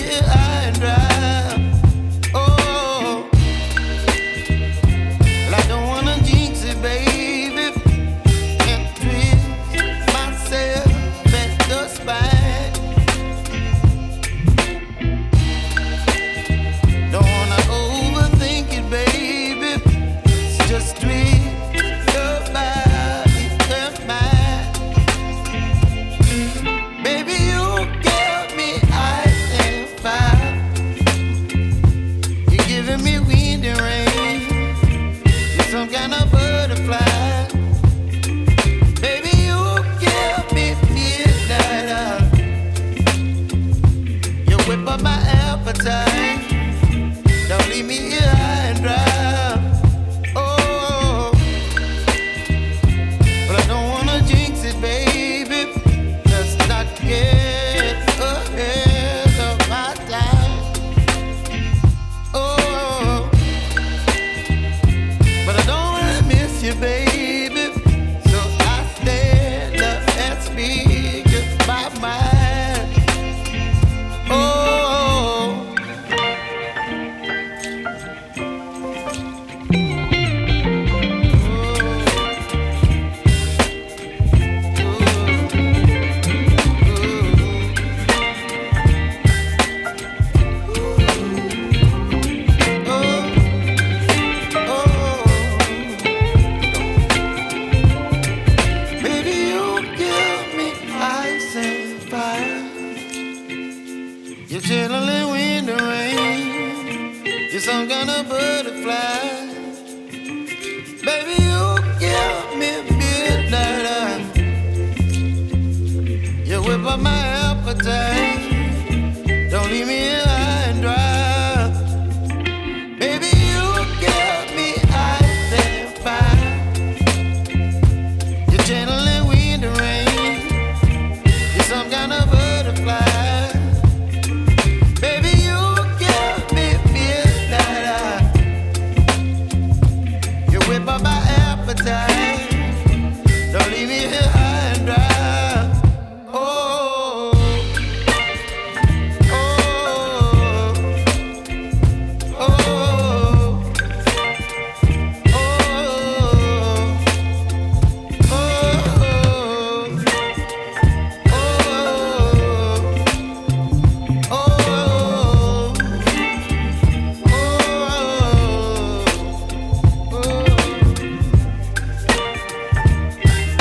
here high and dry. Oh, well, I don't wanna jinx it, baby, and twist myself at the spine. Don't wanna overthink it, baby. It's just twist your body and mine. Baby, you give me ice and fire. You're giving me wind and rain. You're some kind of butterfly. Baby, you give me midnight. You whip up my appetite. Don't leave me here high and dry. Oh, but I don't wanna jinx it, baby. Let's not get ahead of my time. Oh, but I don't wanna miss you, baby. So I stand up and speak my mind. Oh. Baby, you give me ice and fire. You're chilling wind and rain. You're some kind of butterfly. Baby, you give me midnight. You whip up my appetite. Don't leave me here high and dry. Baby, you give me ice and fire. You're channeling wind and rain. You're some kind of butterfly. Baby, you give me midnight. You whip up my appetite. Don't leave me here